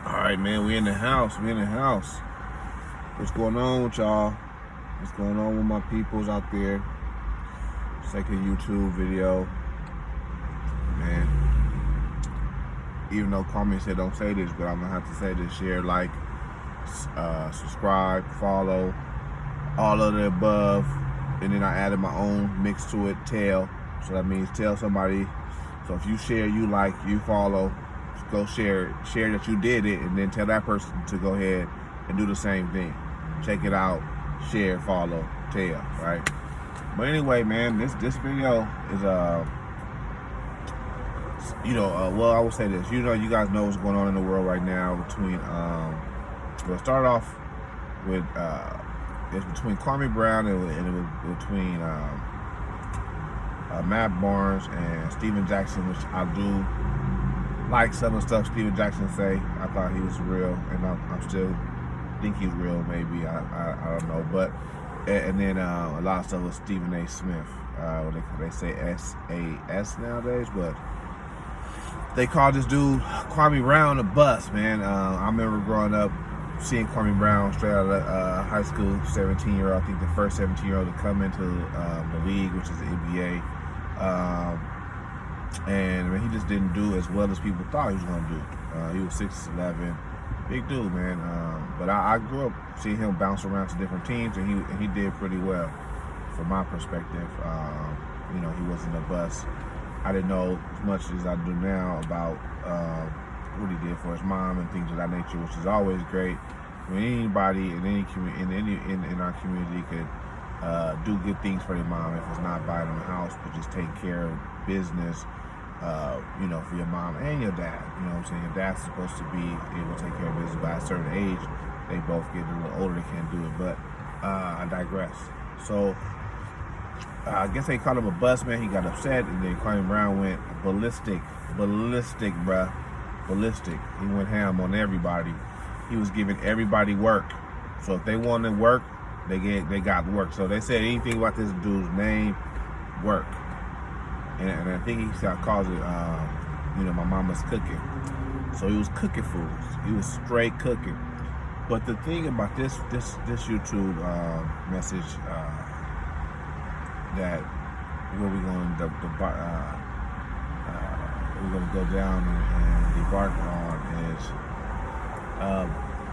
All right, man, we in the house. We in the house. What's going on with y'all? What's going on with my peoples out there? Second YouTube video, man. Even though Kwame said don't say this, but I'm gonna have to say this: share, like, subscribe, follow, all of the above. And then I added my own mix to it. Tell. So that means tell somebody. So if you share, you like, you follow, go share that you did it, and then tell that person to go ahead and do the same thing. Check it out, share, follow, tell, right? But anyway, man, this video is well, I will say this. You guys know what's going on in the world right now between we'll start off with it's between Kwame Brown and it was between Matt Barnes and Steven Jackson, which I do like some of the stuff Steven Jackson say. I thought he was real, and I'm still think he's real. Maybe I don't know, but and then a lot of stuff with Stephen A. Smith. They say SAS nowadays, but they call this dude Kwame Brown a bust, man. I remember growing up seeing Kwame Brown straight out of high school, 17-year-old. I think the first 17-year-old to come into the league, which is the NBA. And I mean, he just didn't do as well as people thought he was going to do. He was 6'11", big dude, man. But I grew up seeing him bounce around to different teams, and he did pretty well, from my perspective. He wasn't a bust. I didn't know as much as I do now about what he did for his mom and things of that nature, which is always great. When anybody in any in our community could do good things for their mom, if it's not buying them a house, but just take care of business, for your mom and your dad. You know what I'm saying? Your dad's supposed to be able to take care of business by a certain age. They both get a little older, they can't do it. But I digress. So I guess they called him a bust, man. He got upset, and then Kwame Brown went ballistic, bruh. Ballistic. He went ham on everybody. He was giving everybody work. So if they wanted work, they got work. So they said anything about this dude's name, work. And I think he calls it, my mama's cooking. So he was cooking foods. He was straight cooking. But the thing about this YouTube message that we're going to go down and debark on is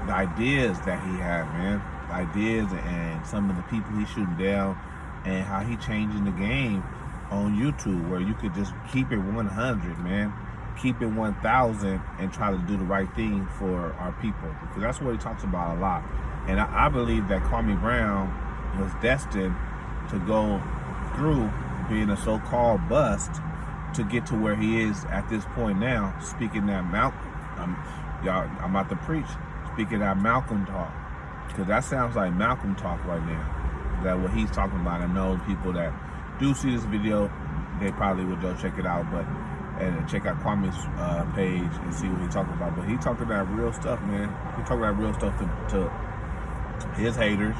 the ideas that he had, man. Ideas and some of the people he's shooting down, and how he changing the game on YouTube, where you could just keep it 100, man. Keep it 1,000 and try to do the right thing for our people, because that's what he talks about a lot. And I believe that Kwame Brown was destined to go through being a so-called bust to get to where he is at this point now. Speaking that I'm about to preach. Speaking that Malcolm talk, because that sounds like Malcolm talk right now. That what he's talking about. I know people that do see this video, they probably would go check it out, and check out Kwame's page and see what he's talking about. But he talking that real stuff, man. He talking that real stuff to his haters,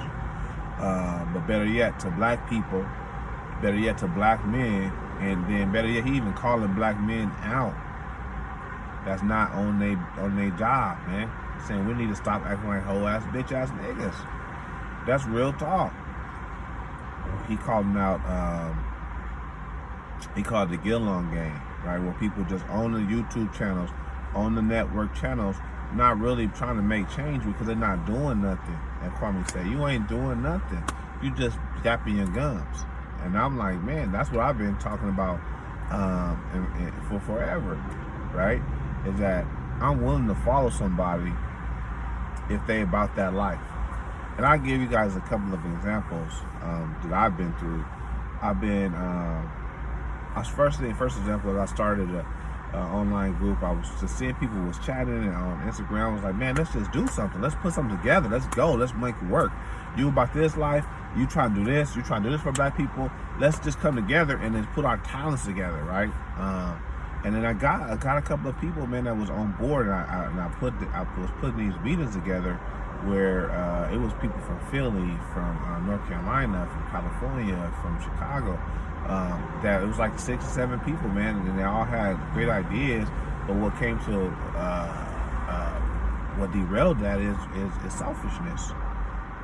but better yet to black people, better yet to black men, and then better yet, he even calling black men out that's not on they job, man. Saying we need to stop acting like whole ass bitch ass niggas. That's real talk. He called them out. He called it the Gillon game, right? Where people just own the YouTube channels, on the network channels, not really trying to make change because they're not doing nothing. And Kwame said, "You ain't doing nothing. You just gapping your gums." And I'm like, man, that's what I've been talking about for forever, right? Is that I'm willing to follow somebody if they about that life. And I'll give you guys a couple of examples that I've been through. First example, I started a online group. I was just seeing people was chatting and on Instagram. I was like, man, let's just do something. Let's put something together. Let's go. Let's make it work. You about this life. You trying to do this. You trying to do this for black people. Let's just come together and then put our talents together, right? And then I got a couple of people, man, that was on board, and I was putting these meetings together where it was people from Philly, from North Carolina, from California, from Chicago. That it was like 6 or 7 people, man, and they all had great ideas. But what came to what derailed that is selfishness,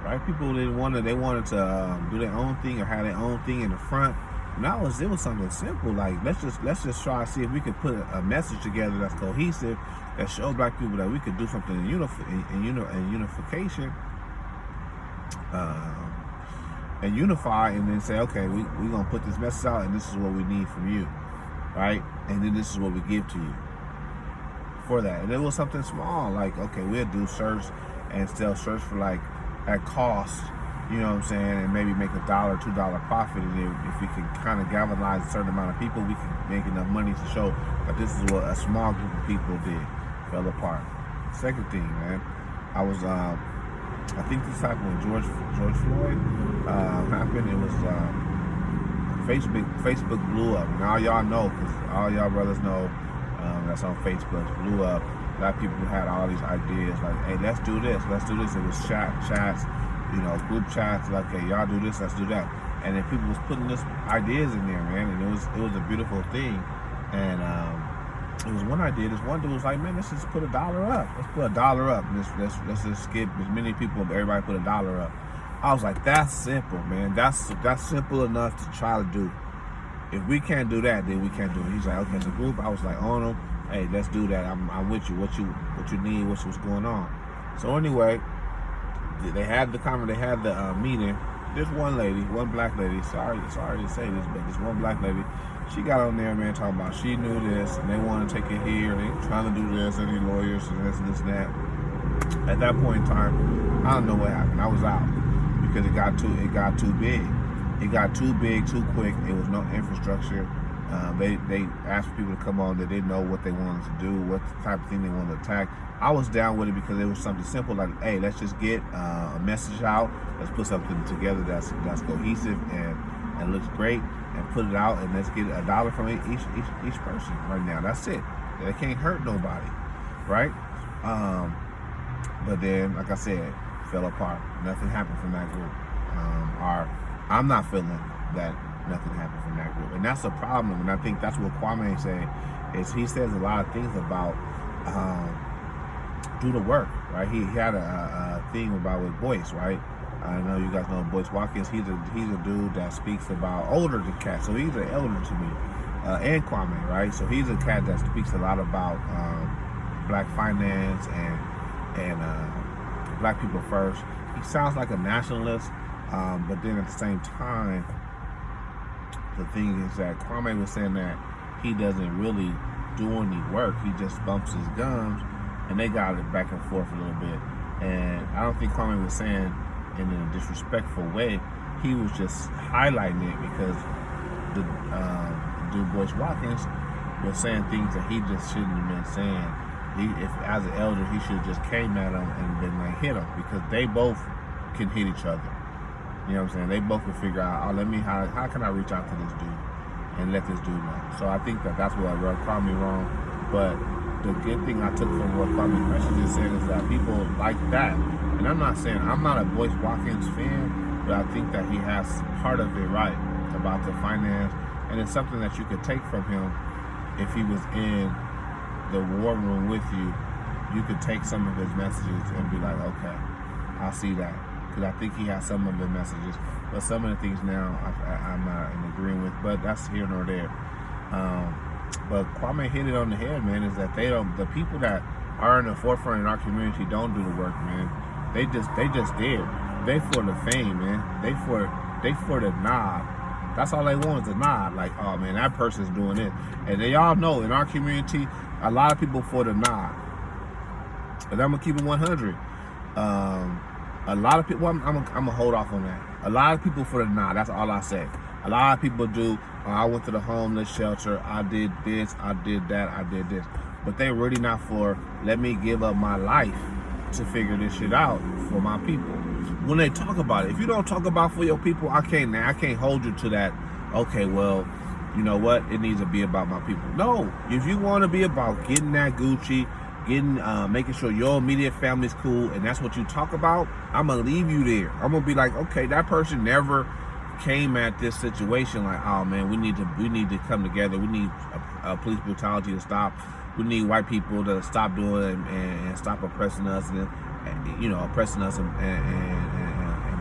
right? People they wanted to do their own thing or have their own thing in the front. Now it was something simple, like let's just try to see if we could put a message together that's cohesive, that show black people that we could do something in unification, and unify, and then say, okay, we're gonna put this message out, and this is what we need from you, right? And then this is what we give to you for that. And it was something small, like, okay, we'll do shirts and sell shirts for like at cost, you know what I'm saying, and maybe make $1, $2 profit. And if we can kind of galvanize a certain amount of people, we can make enough money to show that this is what a small group of people did. Fell apart. Second thing, man, I was I think this happened when George Floyd happened. It was Facebook blew up. And all y'all know, because all y'all brothers know, that's on Facebook, blew up. A lot of people had all these ideas like, hey, let's do this. It was chats, you know, group chats, like, hey, y'all do this, let's do that. And then people was putting this ideas in there, man, and it was a beautiful thing. And it was one idea. This one dude was like, man, let's just put $1 up. Let's put $1 up. Let's just get as many people. Everybody put $1 up. I was like, that's simple, man. That's simple enough to try to do. If we can't do that, then we can't do it. He's like, okay, as a group. I was like, on them. Hey, let's do that. I'm with you. What you need? What's going on? So anyway, they had the meeting. This one lady, one black lady. Sorry to say this, but this one black lady. She got on there, man, talking about she knew this and they want to take it here. They trying to do this, any lawyers and this and that. At that point in time, I don't know what happened. I was out because it got too big. It got too big, too quick. It was no infrastructure. They asked people to come on that they know what they wanted to do, what type of thing they wanted to attack. I was down with it because it was something simple, like, hey, let's just get a message out. Let's put something together that's cohesive and looks great, and put it out, and let's get $1 from each person right now. That's it. It can't hurt nobody, right? But then, like I said, fell apart. Nothing happened from that group. I'm not feeling that nothing happened from that group, and that's a problem. And I think that's what Kwame said. Is he says a lot of things about do the work, right? He had a thing about with Boyce, right? I know you guys know Boyce Watkins. He's a dude that speaks about older than cat, so he's an elder to me, and Kwame, right? So he's a cat that speaks a lot about black finance and black people first. He sounds like a nationalist, but then at the same time, the thing is that Kwame was saying that he doesn't really do any work. He just bumps his gums, and they got it back and forth a little bit. And I don't think Kwame was saying in a disrespectful way. He was just highlighting it because the dude Boyce Watkins was saying things that he just shouldn't have been saying. If as an elder, he should have just came at him and been like, hit him, because they both can hit each other. You know what I'm saying? They both can figure out, how can I reach out to this dude and let this dude know. So I think that's what rubbed Kwame wrong. But the good thing I took from what Kwame Brown is saying is that people like that. And I'm not saying I'm not a Boyce Watkins fan, but I think that he has part of it right about the finance, and it's something that you could take from him. If he was in the war room with you, you could take some of his messages and be like, okay, I see that, because I think he has some of the messages, but some of the things now I'm not in agreement with. But that's here nor there. But Kwame hit it on the head, man. Is that the people that are in the forefront in our community don't do the work, man. They just there. They for the fame, man. They for the nod. That's all they want is a nod. Like, oh man, that person's doing it. And they all know in our community, a lot of people for the nod. And I'm gonna keep it 100. A lot of people. I'm gonna hold off on that. A lot of people for the nod. That's all I say. A lot of people do. I went to the homeless shelter. I did this. I did that. I did this. But they really not for. Let me give up my life to figure this shit out for my people. When they talk about it, if you don't talk about for your people, I can't hold you to that. Okay, well, you know what? It needs to be about my people. No, if you want to be about getting that Gucci, making sure your immediate family's cool, and that's what you talk about, I'm gonna leave you there. I'm gonna be like, okay, that person never came at this situation like, oh man, we need to come together. We need police brutality to stop. We need white people to stop doing and stop oppressing us and oppressing us and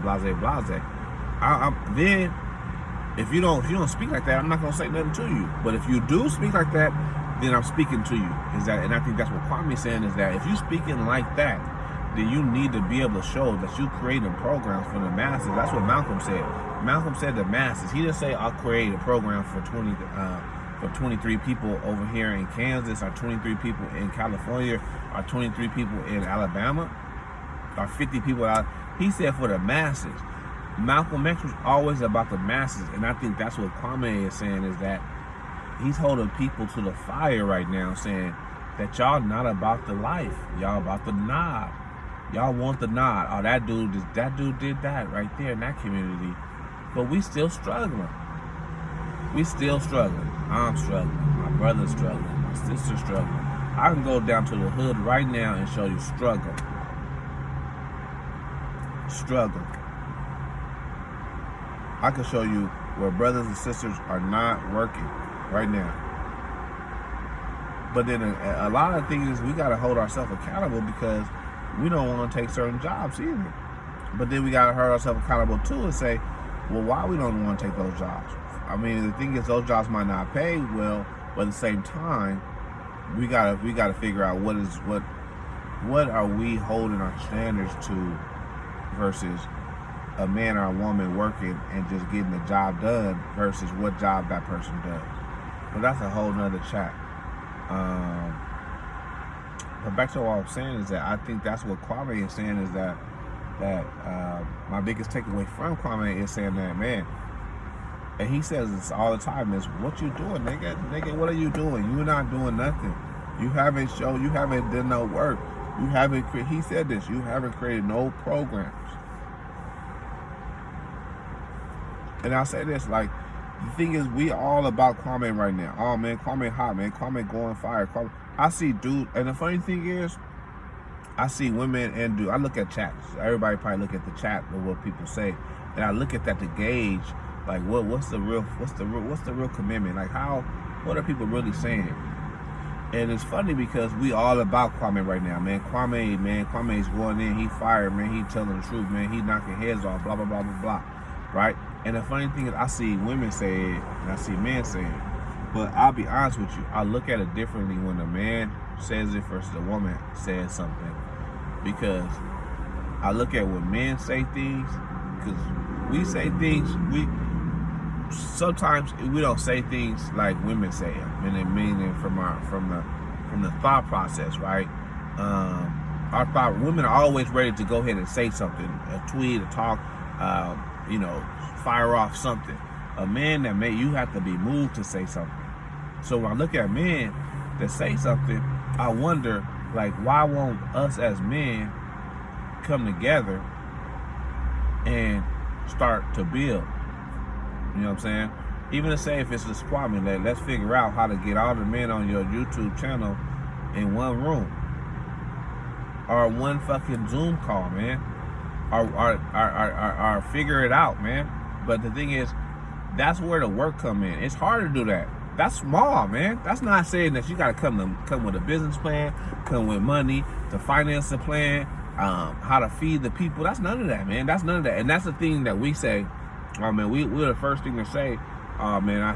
blase. Then if you don't speak like that, I'm not gonna say nothing to you. But if you do speak like that, then I'm speaking to you. And I think that's what Kwame's saying, is that if you speaking like that, then you need to be able to show that you creating programs for the masses. That's what Malcolm said. Malcolm said the masses. He didn't say I'll create a program for 23 people over here in Kansas, or 23 people in California, or 23 people in Alabama, or 50 people out. He said for the masses. Malcolm X was always about the masses, and I think that's what Kwame is saying, is that he's holding people to the fire right now, saying that y'all not about the life, y'all about the nod. Y'all want the nod. Oh, that dude did that right there in that community, but we still struggling. We still struggling. I'm struggling. My brother's struggling. My sister's struggling. I can go down to the hood right now and show you struggle. Struggle. I can show you where brothers and sisters are not working right now. But then a lot of things, we got to hold ourselves accountable, because we don't want to take certain jobs either. But then we got to hold ourselves accountable too and say, well, why we don't want to take those jobs? I mean, the thing is, those jobs might not pay well, but at the same time, we gotta figure out what are we holding our standards to versus a man or a woman working and just getting the job done versus what job that person does. But that's a whole nother chat. But back to what I was saying, is that I think that's what Kwame is saying, is that my biggest takeaway from Kwame is saying that, man, and he says this all the time, is what you doing, nigga, what are you doing? You're not doing nothing. You haven't done no work. He said this, you haven't created no programs. And I'll say this, like, the thing is, we all about Kwame right now. Oh man, Kwame hot, man. Kwame going fire. Kwame. I see dude, and the funny thing is, I see women and dude. I look at chats. Everybody probably look at the chat of what people say, and I look at that to gauge, like, what's the real commitment? Like, what are people really saying? And it's funny because we all about Kwame right now, man. Kwame's going in. He fired, man. He telling the truth, man. He knocking heads off. Blah blah blah blah blah. Right? And the funny thing is, I see women say it, and I see men say it. But I'll be honest with you, I look at it differently when a man says it versus a woman says something. Because I look at when men say things, because we say things, sometimes we don't say things like women say them, meaning from the thought process, right? Women are always ready to go ahead and say something, a tweet, a talk, fire off something. A man you have to be moved to say something. So when I look at men that say something, I wonder, like, why won't us as men come together and start to build? You know what I'm saying? Even to say, if it's a squad, let's figure out how to get all the men on your YouTube channel in one room, or one fucking Zoom call, man, or figure it out, man. But the thing is, that's where the work come in. It's hard to do that. That's small, man. That's not saying that you got to come with a business plan, come with money to finance the plan, how to feed the people. That's none of that, man. That's none of that. And that's the thing that we say. Oh man, we're the first thing to say. Oh man,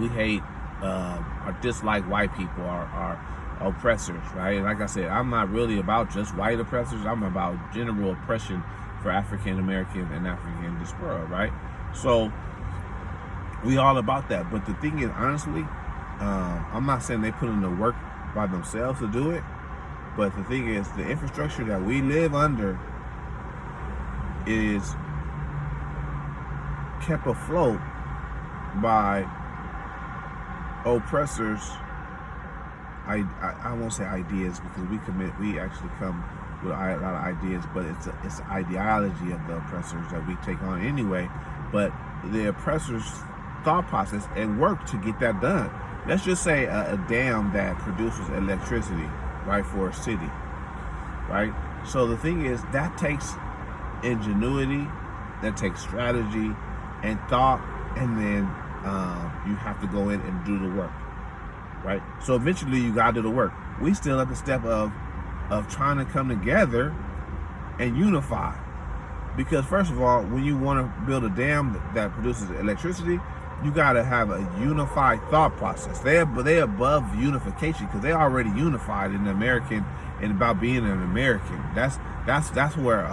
we hate or dislike white people, or oppressors, right? And like I said, I'm not really about just white oppressors. I'm about general oppression for African American and African in this world, right? So we all about that. But the thing is, honestly, I'm not saying they put in the work by themselves to do it. But the thing is, the infrastructure that we live under is kept afloat by oppressors. I won't say ideas, because we actually come with a lot of ideas, but it's the ideology of the oppressors that we take on anyway. But the oppressors' thought process and work to get that done. Let's just say a dam that produces electricity, right, for a city, right? So the thing is, that takes ingenuity, that takes strategy and thought, and then you have to go in and do the work. right? So eventually you gotta do the work. We still at the step of trying to come together and unify. Because first of all, when you want to build a dam that produces electricity, you got to have a unified thought process. They above unification because they already unified in the American and about being an American. That's where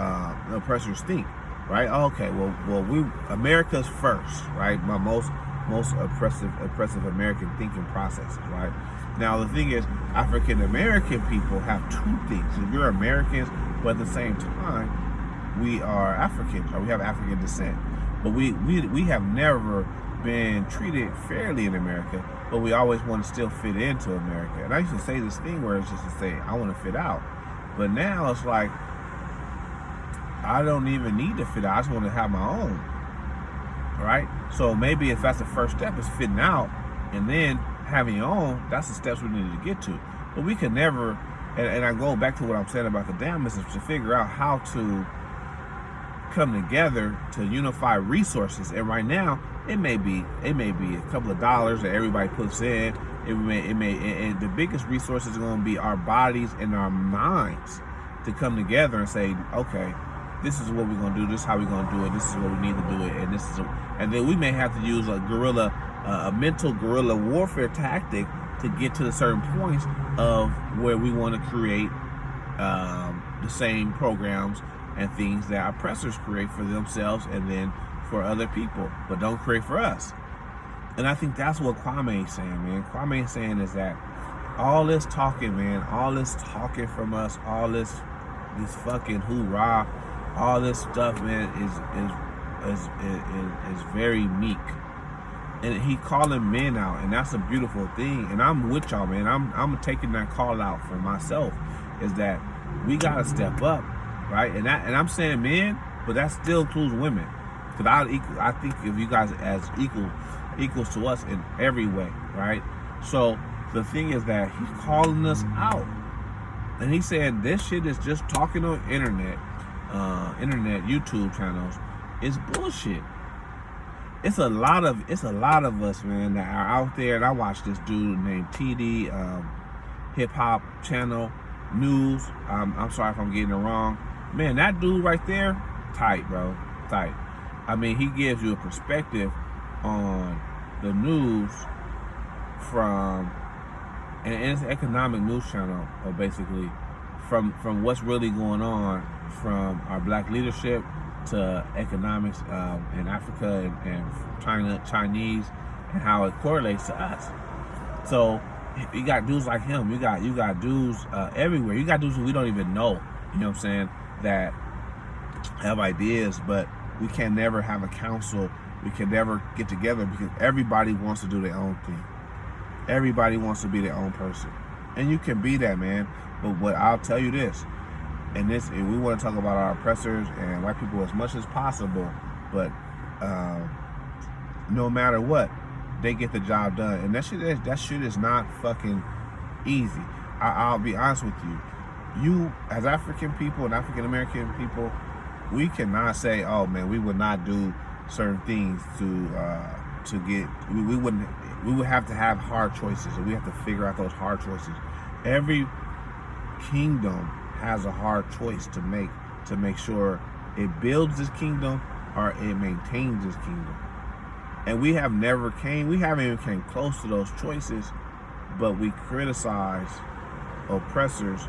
the oppressors think, right? Okay, well we America's first, right? My most oppressive American thinking processes, right? Now the thing is, African American people have two things. So we're Americans, but at the same time, we are Africans, or we have African descent. But we have never been treated fairly in America, but we always want to still fit into America. And I used to say this thing where it's just to say, I want to fit out. But now it's like, I don't even need to fit out. I just want to have my own. Right? So maybe if that's the first step is fitting out, and then having your own, that's the steps we need to get to. But we can never, and I go back to what I'm saying about the dam, is to figure out how to come together to unify resources. And right now, it may be a couple of dollars that everybody puts in. And the biggest resource is going to be our bodies and our minds to come together and say, okay, this is what we're going to do. This is how we're going to do it. This is what we need to do it. And then we may have to use a mental guerrilla warfare tactic to get to the certain points of where we want to create the same programs and things that oppressors create for themselves and then for other people, but don't create for us. And I think that's what Kwame is saying, man. Kwame is saying is that all this talking, man, all this talking from us, all this fucking hoorah, all this stuff, man, is very meek. And he calling men out, and that's a beautiful thing. And I'm with y'all, man. I'm taking that call out for myself, is that we gotta step up, right? And I'm saying men, but that still includes women. Because I think of you guys as equals to us in every way, right? So the thing is that he's calling us out, and he said this shit is just talking on internet YouTube channels. It's bullshit. It's a lot of us, man, that are out there. And I watched this dude named TD Hip Hop Channel News. I'm sorry if I'm getting it wrong. Man, that dude right there, tight, bro, tight. I mean, he gives you a perspective on the news from, and it's an economic news channel, basically, from what's really going on, from our black leadership to economics in Africa and Chinese, and how it correlates to us. So you got dudes like him. You got dudes everywhere. You got dudes who we don't even know. You know what I'm saying? That have ideas, but we can never have a council. We can never get together because everybody wants to do their own thing. Everybody wants to be their own person, and you can be that, man. But what I'll tell you this. And we want to talk about our oppressors and white people as much as possible, but no matter what, they get the job done. And that shit is not fucking easy. I'll be honest with you. You, as African people and African American people, we cannot say, oh man, we would not do certain things to get. We would have to have hard choices, and we have to figure out those hard choices. Every kingdom has a hard choice to make sure it builds this kingdom or it maintains this kingdom. And we haven't even came close to those choices, but we criticize oppressors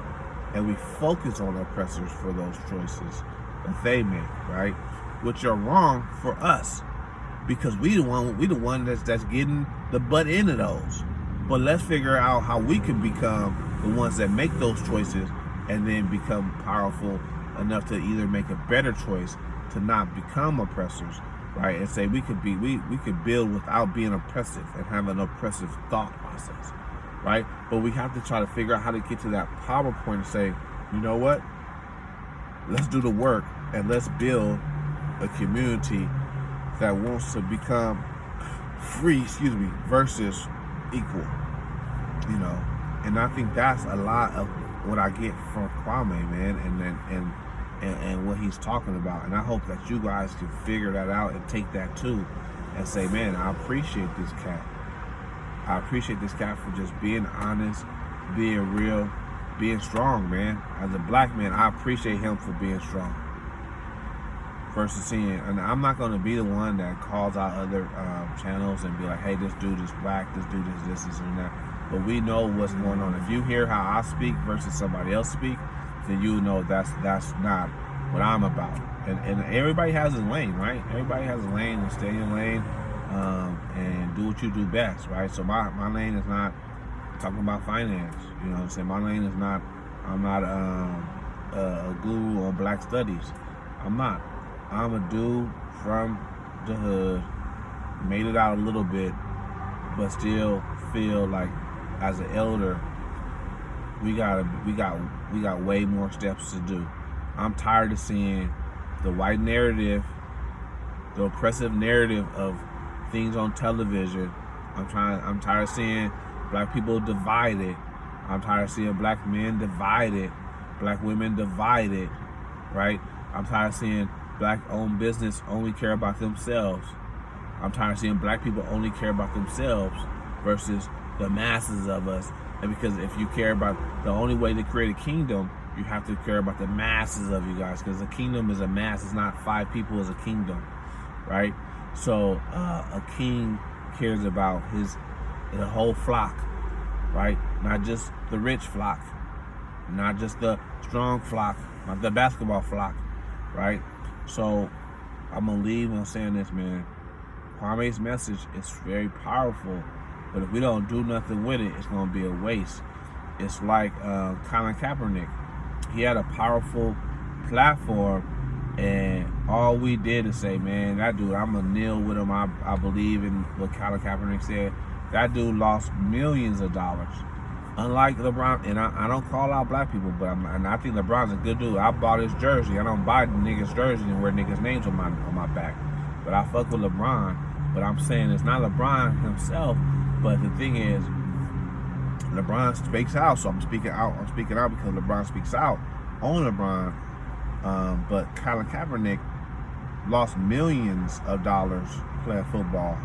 and we focus on oppressors for those choices that they make, right? Which are wrong for us, because we the one that's getting the butt end of those. But let's figure out how we can become the ones that make those choices and then become powerful enough to either make a better choice to not become oppressors, right? And say we could build without being oppressive and have an oppressive thought process, right? But we have to try to figure out how to get to that power point and say, you know what? Let's do the work and let's build a community that wants to become free, versus equal, you know? And I think that's a lot of what I get from Kwame, man, and what he's talking about. And I hope that you guys can figure that out and take that too and say, man, I appreciate this cat. I appreciate this cat for just being honest, being real, being strong, man. As a black man, I appreciate him for being strong. Versus seeing, and I'm not going to be the one that calls out other channels and be like, hey, this dude is whack, this dude is this, and that. But we know what's going on. If you hear how I speak versus somebody else speak, then you know that's not what I'm about. And everybody has a lane, right? Everybody has a lane, and stay in your lane and do what you do best, right? So my lane is not talking about finance. You know what I'm saying? My lane is not, I'm not a guru on black studies. I'm not. I'm a dude from the hood, made it out a little bit, but still feel like as an elder, we got way more steps to do. I'm tired of seeing the white narrative, the oppressive narrative of things on television. I'm tired of seeing black people divided. I'm tired of seeing black men divided, black women divided, right? I'm tired of seeing black-owned business only care about themselves. I'm tired of seeing black people only care about themselves versus the masses of us. And because if you care about the only way to create a kingdom, you have to care about the masses of you guys, because a kingdom is a mass. It's not 5 people as a kingdom, right? So a king cares about the whole flock, right? Not just the rich flock, not just the strong flock, not the basketball flock, right? So I'm gonna leave on saying this, man. Kwame's message is very powerful, but if we don't do nothing with it, it's gonna be a waste. It's like Colin Kaepernick. He had a powerful platform, and all we did is say, man, that dude, I'm gonna kneel with him. I believe in what Colin Kaepernick said. That dude lost millions of dollars. Unlike LeBron, and I don't call out black people, but I think LeBron's a good dude. I bought his jersey. I don't buy niggas' jerseys and wear niggas' names on my back. But I fuck with LeBron. But I'm saying it's not LeBron himself. But the thing is, LeBron speaks out, so I'm speaking out. I'm speaking out because LeBron speaks out on LeBron. But Colin Kaepernick lost millions of dollars playing football.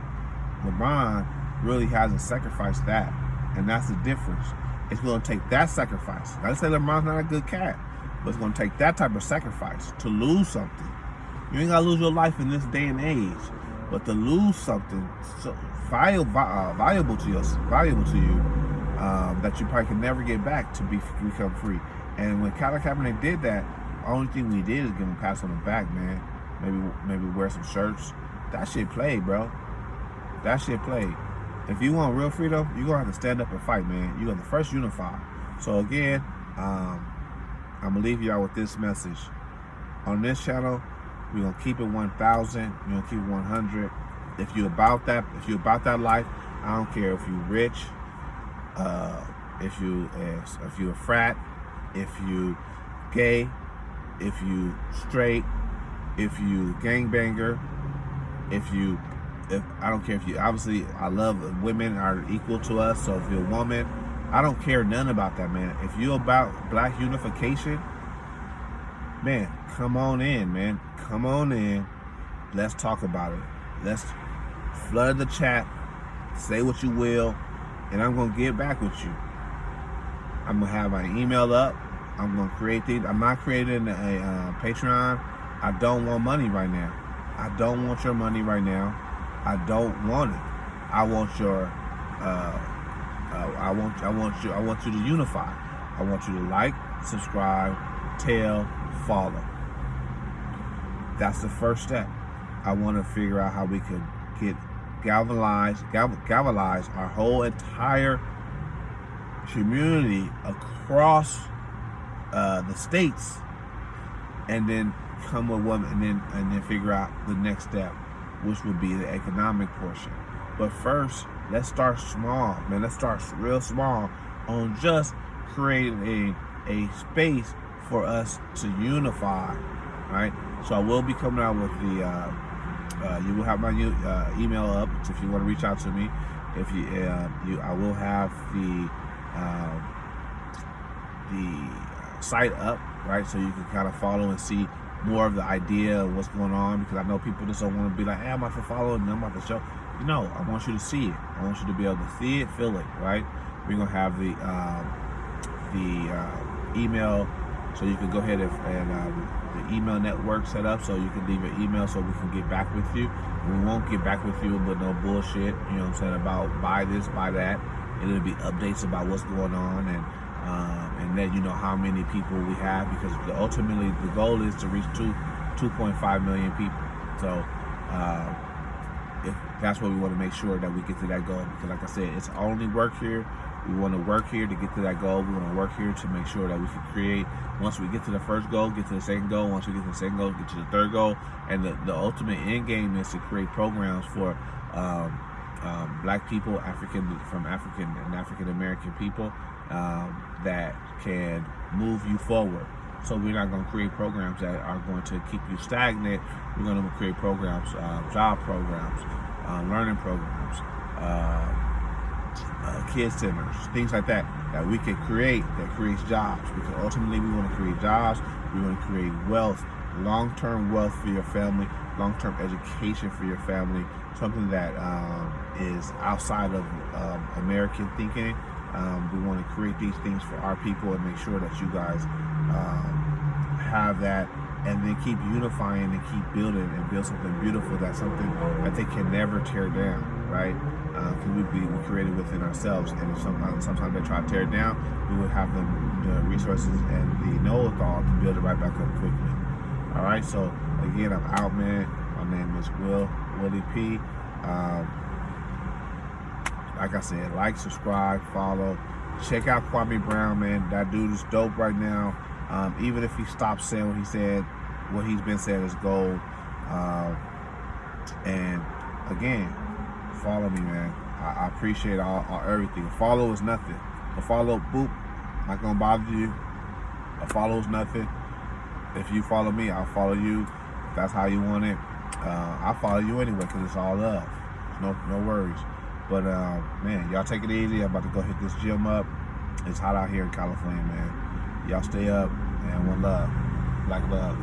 LeBron really hasn't sacrificed that. And that's the difference. It's going to take that sacrifice. I didn't say LeBron's not a good cat, but it's going to take that type of sacrifice to lose something. You ain't got to lose your life in this day and age, but to lose something so valuable to you, that you probably can never get back to become free. And when Colin Kaepernick did that, the only thing we did is give him a pass on the back, man. Maybe wear some shirts. That shit played, bro. That shit played. If you want real freedom, you're going to have to stand up and fight, man. You're going to first unify. So again, I'm going to leave y'all with this message. On this channel, we're going to keep it 1,000. We're going to keep it 100. If you're about that life, I don't care if you're rich, if you're a frat, if you gay, if you straight, if you gangbanger, if I don't care if you, obviously I love women are equal to us, so if you're a woman, I don't care none about that, man. If you're about black unification, man, come on in, man. Come on in. Let's talk about it. Let's flood the chat, say what you will, and I'm going to get back with you. I'm going to have my email up. I'm going to create these. I'm not creating a Patreon. I don't want money right now. I don't want your money right now. I don't want it. I want your. I want you to unify. I want you to like, subscribe, tell, follow. That's the first step. I want to figure out how we can get galvanize our whole entire community across the states, and then come with one, and then figure out the next step, which would be the economic portion. But first, let's start small, man. Let's start real small on just creating a space for us to unify, right? So I will be coming out with the, you will have my email up if you want to reach out to me. If I will have the site up, right? So you can kind of follow and see more of the idea of what's going on, because I know people just don't want to be like, hey, I'm about to follow and I'm about to show. No, I want you to see it. I want you to be able to see it, feel it, right? We're gonna have the email, so you can go ahead and the email network set up, so you can leave an email so we can get back with you. We won't get back with you with no bullshit, you know what I'm saying, about buy this, buy that. It'll be updates about what's going on, and let you know how many people we have, because ultimately the goal is to reach 2.5 million people. So if that's what we want to make sure that we get to that goal, because like I said, it's only work here. We want to work here to get to that goal. We want to work here to make sure that we can create, once we get to the first goal, get to the second goal. Once we get to the second goal, get to the third goal. And the ultimate end game is to create programs for black people, African and African American people, that can move you forward. So we're not going to create programs that are going to keep you stagnant. We're going to create programs, job programs, learning programs, kid centers, things like that we can create, that creates jobs. Because ultimately we want to create jobs. We want to create wealth, long-term wealth for your family, long-term education for your family, something that is outside of American thinking. We want to create these things for our people and make sure that you guys have that, and then keep unifying and keep building and build something beautiful, that's something that they can never tear down, right? Because we created within ourselves, and if sometimes they try to tear it down, we would have the resources and the know-how to build it right back up quickly. All right, so again, I'm out, man. My name is Willie P. Like I said, like, subscribe, follow. Check out Kwame Brown, man. That dude is dope right now. Even if he stops saying what he's been saying is gold. And again, follow me, man. I appreciate all everything. A follow is nothing. A follow, boop, not gonna bother you. A follow is nothing. If you follow me, I'll follow you. If that's how you want it, I'll follow you anyway, because it's all love. No worries. But man, y'all take it easy. I'm about to go hit this gym up. It's hot out here in California, man. Y'all stay up, and one love. Black love.